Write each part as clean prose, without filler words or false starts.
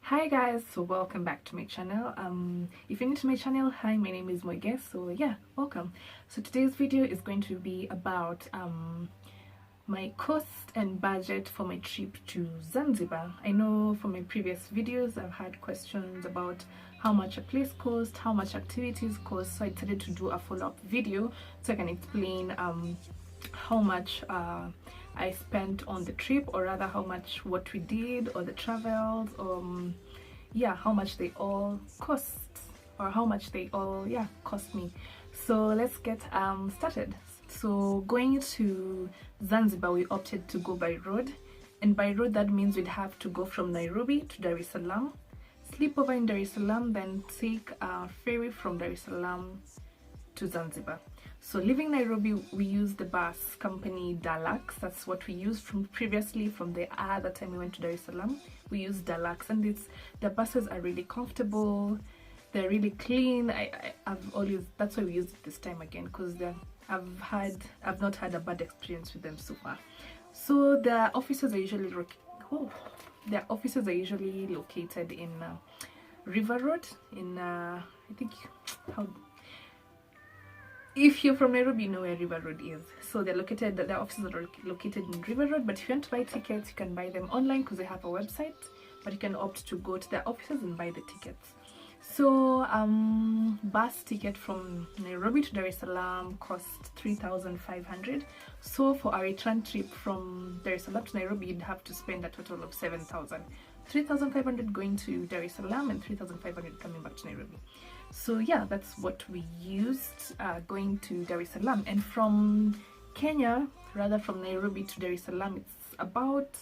Hi guys, so welcome back to my channel. If you're new to my channel, hi, my name is Moige, so yeah, welcome. So today's video is going to be about my cost and budget for my trip to Zanzibar. I know from my previous videos I've had questions about how much a place costs, how much activities cost, so I decided to do a follow-up video so I can explain how much I spent on the trip, or rather how much what we did, or the travels, yeah, how much they all cost, or how much they all cost me. So let's get started. So going to Zanzibar, we opted to go by road, and by road that means we'd have to go from Nairobi to Dar es Salaam, sleep over in Dar es Salaam, then take a ferry from Dar es Salaam to Zanzibar. So leaving Nairobi, we used the bus company Dalux. That's what we used from previously. From the other time we went to Dar es Salaam, we used Dalux, and the buses are really comfortable. They're really clean. That's why we used it this time again, because I've not had a bad experience with them so far. So their offices are usually located in River Road in I think if you're from Nairobi, you know where River Road is. So their offices are located in River Road, but if you want to buy tickets, you can buy them online because they have a website, but you can opt to go to their offices and buy the tickets. So bus ticket from Nairobi to Dar es Salaam cost 3,500. So for our return trip from Dar es Salaam to Nairobi, you'd have to spend a total of 7,000. 3,500 going to Dar es Salaam and 3,500 coming back to Nairobi. So yeah, that's what we used going to Dar es Salaam. And from Nairobi to Dar es Salaam, it's about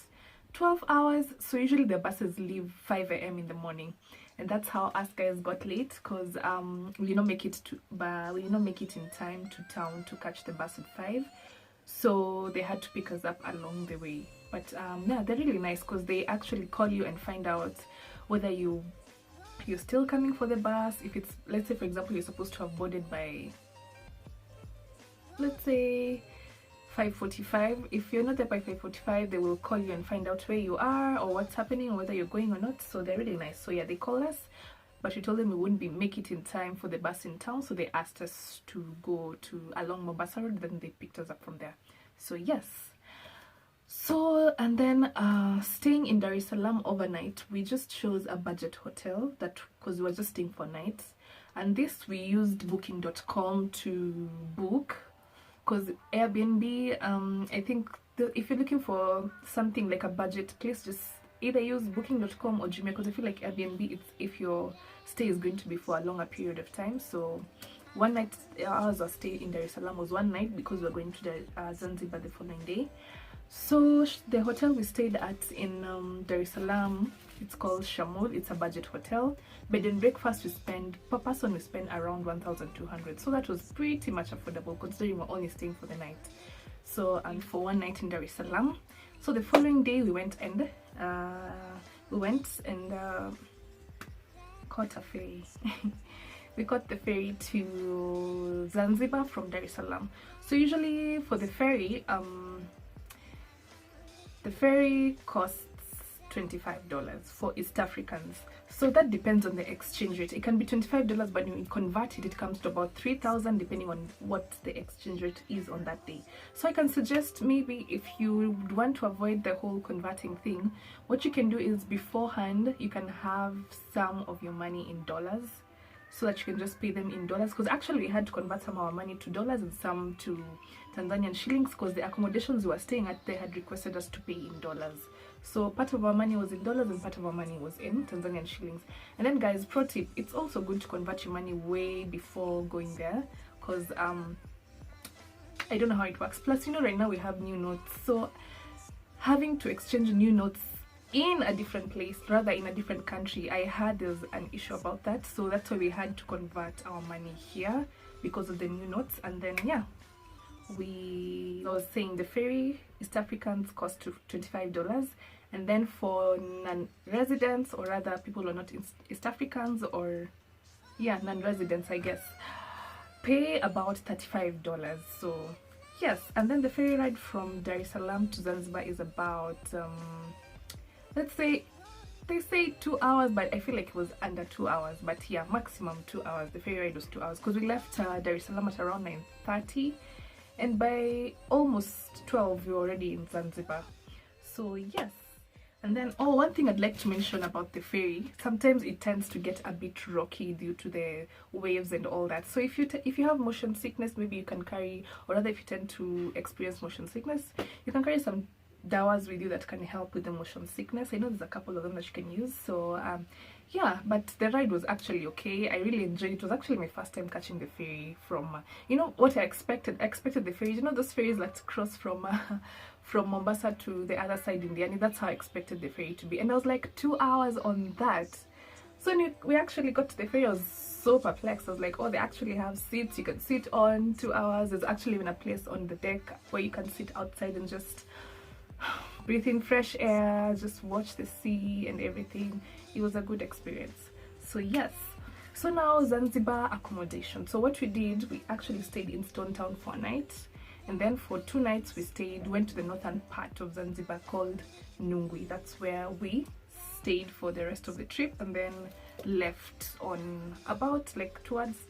12 hours. So usually the buses leave 5 a.m. in the morning, and that's how us guys got late, because we did not make it in time to town to catch the bus at 5. So they had to pick us up along the way. But yeah, they're really nice because they actually call you and find out whether you're still coming for the bus. If it's, let's say for example, you're supposed to have boarded by, let's say, 5:45. If you're not there by 5:45, they will call you and find out where you are or what's happening or whether you're going or not. So they're really nice. So yeah, they call us, but we told them we wouldn't make it in time for the bus in town, so they asked us to go along Mombasa Road, then they picked us up from there. So yes. So, and then staying in Dar es Salaam overnight, we just chose a budget hotel because we were just staying for nights, and this we used booking.com to book, because Airbnb, I think if you're looking for something like a budget place, just either use booking.com or Jumia, because I feel like Airbnb, it's if your stay is going to be for a longer period of time. So one night, ours stay in Dar es Salaam was one night, because we were going to Zanzibar the following day. So the hotel we stayed at in Dar es Salaam, it's called Shamul. It's a budget hotel. Bed and breakfast per person we spend around 1,200. So that was pretty much affordable considering we're only staying for the night. So, and for one night in Dar es Salaam. So the following day we went and caught a ferry. We caught the ferry to Zanzibar from Dar es Salaam. So usually for the ferry costs $25 for East Africans. So that depends on the exchange rate. It can be $25, but when you convert it, it comes to about 3,000 depending on what the exchange rate is on that day. So I can suggest, maybe if you want to avoid the whole converting thing, what you can do is beforehand you can have some of your money in dollars, so that you can just pay them in dollars, because actually we had to convert some of our money to dollars and some to Tanzanian shillings, because the accommodations we were staying at, they had requested us to pay in dollars. So part of our money was in dollars and part of our money was in Tanzanian shillings. And then guys, pro tip, it's also good to convert your money way before going there, because I don't know how it works. Plus, you know, right now we have new notes, so having to exchange new notes in a different place, rather in a different country, I heard there's an issue about that. So that's why we had to convert our money here because of the new notes. And then yeah, I was saying the ferry East Africans cost $25, and then for non-residents, or rather people who are not East Africans, or yeah, non-residents, I guess, pay about $35. So yes, and then the ferry ride from Dar es Salaam to Zanzibar is about let's say they say 2 hours, but I feel like it was under 2 hours. But yeah, maximum 2 hours. The ferry ride was 2 hours because we left Dar es Salaam at around 9:30, and by almost 12 we were already in Zanzibar. So yes. And then, oh, one thing I'd like to mention about the ferry, sometimes it tends to get a bit rocky due to the waves and all that. So if you have motion sickness, maybe you can carry, or rather if you tend to experience motion sickness, you can carry some dawas with you that can help with the motion sickness. I know there's a couple of them that you can use. So yeah, but the ride was actually okay. I really enjoyed it. It was actually my first time catching the ferry from you know what I expected. I expected the ferry, you know, those ferries that cross from from Mombasa to the other side in Diani. That's how I expected the ferry to be, and I was like 2 hours on that. So when we actually got to the ferry, I was so perplexed. I was like, oh, they actually have seats you can sit on. 2 hours. There's actually even a place on the deck where you can sit outside and just breathe in fresh air, just watch the sea and everything. It was a good experience. So yes, so now Zanzibar accommodation. So what we did, we actually stayed in Stone Town for a night, and then for 2 nights we went to the northern part of Zanzibar called Nungwi. That's where we stayed for the rest of the trip, and then left on about like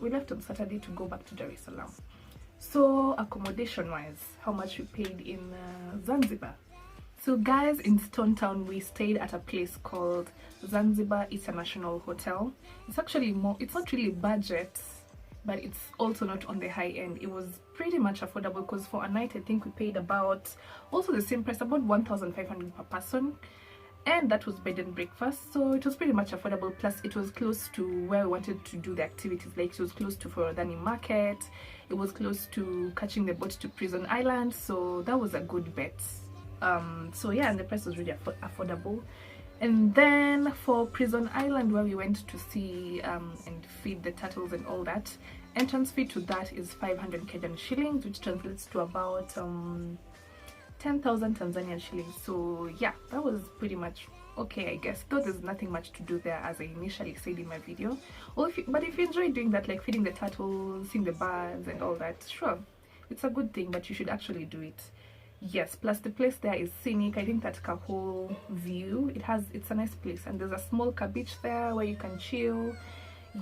we left on Saturday to go back to Dar es Salaam. So accommodation wise, how much we paid in Zanzibar. So guys, in Stone Town we stayed at a place called Zanzibar International Hotel. It's actually it's not really budget, but it's also not on the high end. It was pretty much affordable because for a night I think we paid about, also the same price, about 1,500 per person, and that was bed and breakfast. So it was pretty much affordable, plus it was close to where we wanted to do the activities. Like it was close to Forodhani Market, it was close to catching the boat to Prison Island, so that was a good bet. So yeah, and the price was really affordable. And then for Prison Island, where we went to see and feed the turtles and all that, entrance fee to that is 500 Kenyan shillings, which translates to about 10,000 Tanzanian shillings. So yeah, that was pretty much okay, I guess, though there's nothing much to do there, as I initially said in my video. But if you enjoy doing that, like feeding the turtles, seeing the birds and all that, sure, it's a good thing, but you should actually do it. Yes, plus the place there is scenic. I think that whole view, it's a nice place, and there's a small beach there where you can chill.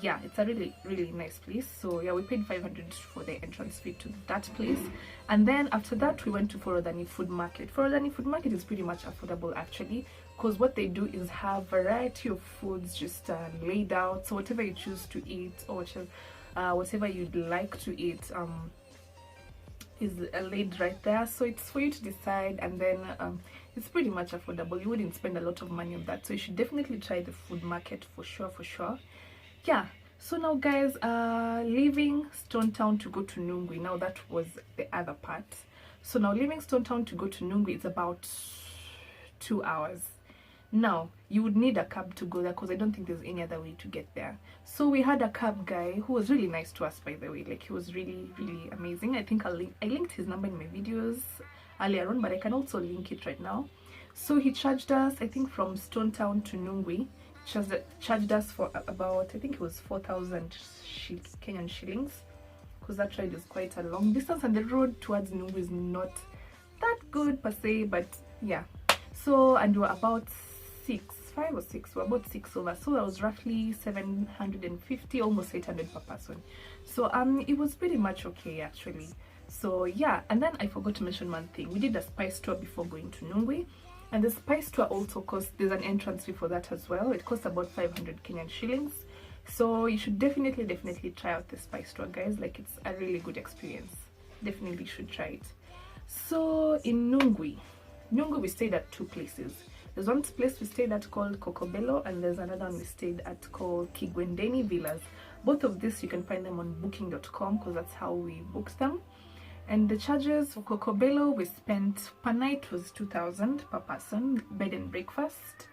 Yeah, it's a really nice place. So yeah, we paid 500 for the entrance fee to that place, and then after that we went to Forodhani Food Market. Forodhani Food Market is pretty much affordable actually, because what they do is have variety of foods just laid out. So whatever you choose to eat, or whatever you'd like to eat is laid right there. So it's for you to decide, and then it's pretty much affordable. You wouldn't spend a lot of money on that, so you should definitely try the food market for sure. Yeah, so now guys, leaving Stone Town to go to Nungwi. Now that was the other part. So now leaving Stone Town to go to Nungwi, it's about 2 hours. Now you would need a cab to go there, because I don't think there's any other way to get there. So we had a cab guy who was really nice to us, by the way. Like, he was really amazing. I think I linked his number in my videos earlier on, but I can also link it right now. So he charged us, I think, from Stone Town to Nungwi, charged us for about, I think it was 4,000 Kenyan shillings, because that ride is quite a long distance, and the road towards Nungwi is not that good per se, but yeah. So, and we were about 5 or 6, we're about 6 over, so that was roughly 750, almost 800 per person. So it was pretty much okay actually. So yeah, and then I forgot to mention one thing. We did a spice tour before going to Nungwi, and the spice tour also costs, there's an entrance fee for that as well. It costs about 500 Kenyan shillings. So you should definitely try out the spice tour, guys. Like, it's a really good experience. Definitely should try it. So in Nungwi we stayed at 2 places. There's one place we stayed at called Kokobelo, and there's another one we stayed at called Kigwendeni Villas. Both of these you can find them on booking.com, because that's how we booked them. And the charges for Kokobelo, we spent per night was 2,000 per person, bed and breakfast,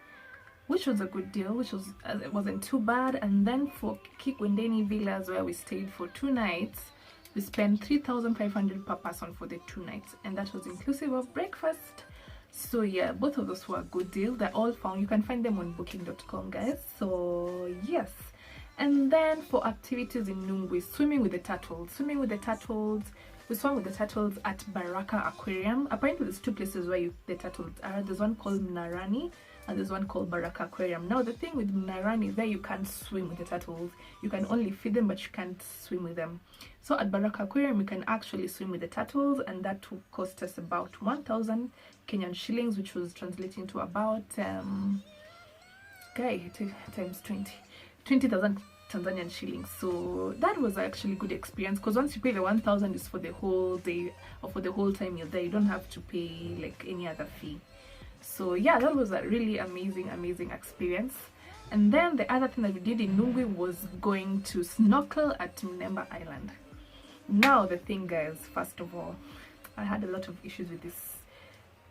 which was a good deal, it wasn't too bad. And then for Kigwendeni Villas, where we stayed for 2 nights, we spent 3,500 per person for the 2 nights, and that was inclusive of breakfast. So yeah, both of those were a good deal. They're all found, you can find them on booking.com, guys. So yes. And then for activities in Nungwi, swimming with the turtles, we swam with the turtles at Baraka Aquarium. Apparently there's 2 places where the turtles are. There's one called Mnarani, and there's one called Baraka Aquarium. Now the thing with Mnarani, there you can't swim with the turtles. You can only feed them, but you can't swim with them. So at Baraka Aquarium you can actually swim with the turtles, and that will cost us about 1,000 Kenyan shillings, which was translating to about times 20,000 Tanzanian shillings. So that was actually good experience, because once you pay the 1,000 is for the whole day or for the whole time you're there. You don't have to pay like any other fee. So yeah, that was a really amazing experience. And then the other thing that we did in Nungwi was going to snorkel at Mnemba Island. Now the thing, guys, first of all, I had a lot of issues with this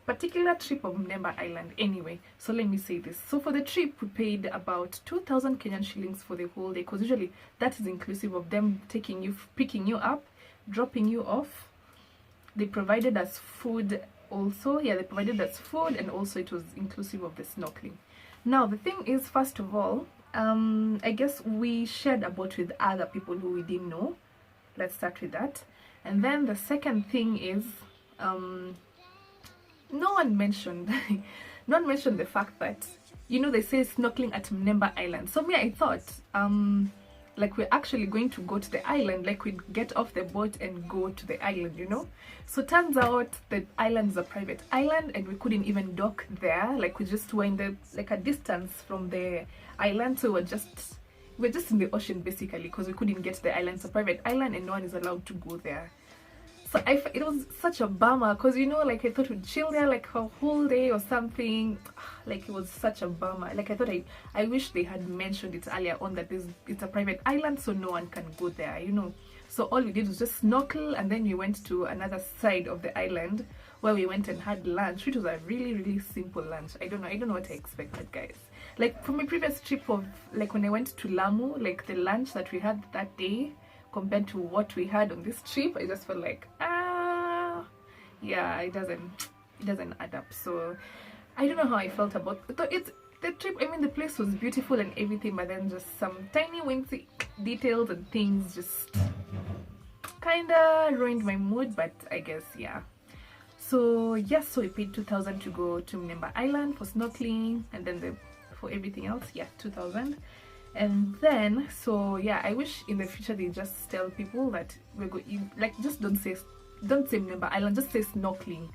particular trip of Mnemba Island anyway. So let me say this. So for the trip we paid about 2,000 Kenyan shillings for the whole day, because usually that is inclusive of them taking you, picking you up, dropping you off. They provided us food also. Yeah, they provided us food, and also it was inclusive of the snorkeling. Now the thing is, first of all, I guess we shared a boat with other people who we didn't know. Let's start with that. And then the second thing is, no one mentioned the fact that, you know, they say snorkeling at Mnemba Island. So me, I thought like we're actually going to go to the island, like we'd get off the boat and go to the island, you know. So turns out the island is a private island, and we couldn't even dock there. Like we just were in the, like, a distance from the island, so we're just in the ocean basically, because we couldn't get to the island. It's a private island and no one is allowed to go there. So it was such a bummer, because, you know, like I thought we'd chill there like a whole day or something. Like it was such a bummer. Like I thought, I wish they had mentioned it earlier on that it's a private island, so no one can go there, you know. So all we did was just snorkel, and then we went to another side of the island where we went and had lunch, which was a really simple lunch. I don't know what I expected, guys. Like from my previous trip of, like, when I went to Lamu, like the lunch that we had that day compared to what we had on this trip, I just felt like, yeah, it doesn't add up. So I don't know how I felt about it. The trip, I mean, the place was beautiful and everything, but then just some tiny wincy details and things just kind of ruined my mood. But I guess, yeah. So yes, so we paid 2,000 to go to Mnemba Island for snorkeling, and then for everything else, yeah, 2,000. And then, so yeah, I wish in the future they just tell people that we're going, like, just don't say Mnemba Island, just say snorkeling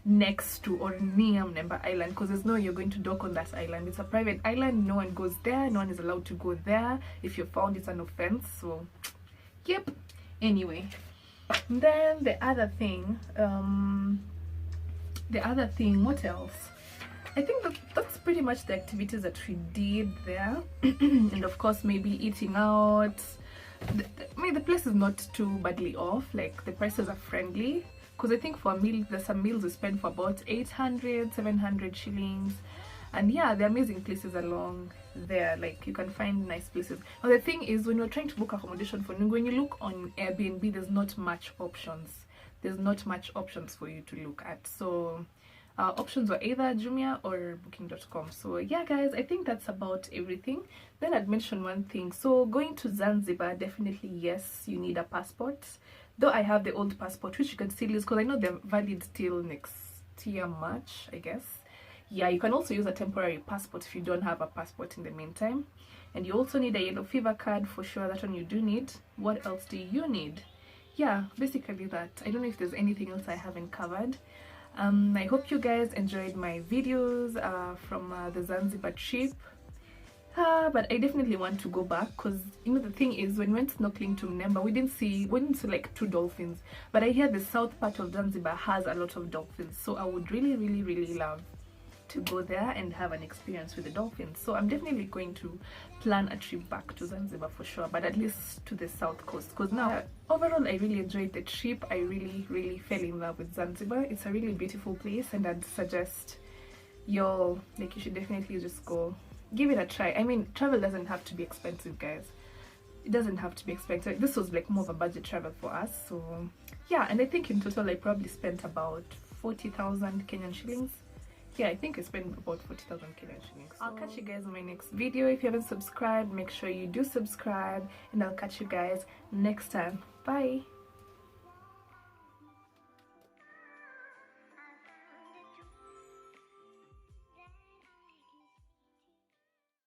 next to or near Mnemba Island, because there's no way you're going to dock on that island. It's a private island, no one goes there, no one is allowed to go there. If you're found, it's an offense. So yep. Anyway, then the other thing, what else? I think that's pretty much the activities that we did there. And of course, maybe eating out. I mean, the place is not too badly off. Like, the prices are friendly, because I think for a meal, there's some meals we spend for about 800, 700 shillings. And yeah, the amazing places along there. Like, you can find nice places. Now the thing is, when you're trying to book accommodation for Nungwi, when you look on Airbnb, there's not much options. There's not much options for you to look at. So options were either Jumia or booking.com. So yeah, guys, I think that's about everything. Then I'd mention one thing. So going to Zanzibar, definitely yes, you need a passport. Though I have the old passport, which you can still use, because I know they're valid till next year March, I guess. Yeah, you can also use a temporary passport if you don't have a passport in the meantime. And you also need a yellow fever card for sure. That one you do need. What else do you need? Yeah, basically that. I don't know if there's anything else I haven't covered. I hope you guys enjoyed my videos from the Zanzibar trip. But I definitely want to go back, because, you know, the thing is, when we went snorkeling to Mnemba, we didn't see like 2 dolphins. But I hear the south part of Zanzibar has a lot of dolphins. So I would really love to go there and have an experience with the dolphins. So I'm definitely going to plan a trip back to Zanzibar for sure, but at least to the south coast, because now overall I really enjoyed the trip. I really fell in love with Zanzibar. It's a really beautiful place, and I'd suggest y'all, like, you should definitely just go give it a try. I mean, travel doesn't have to be expensive, guys. It doesn't have to be expensive. This was like more of a budget travel for us. So yeah, and I think in total I probably spent about 40,000 Kenyan shillings. Yeah, I think I spent about 40,000 Kenyan shillings. So I'll catch you guys in my next video. If you haven't subscribed, make sure you do subscribe, and I'll catch you guys next time. Bye.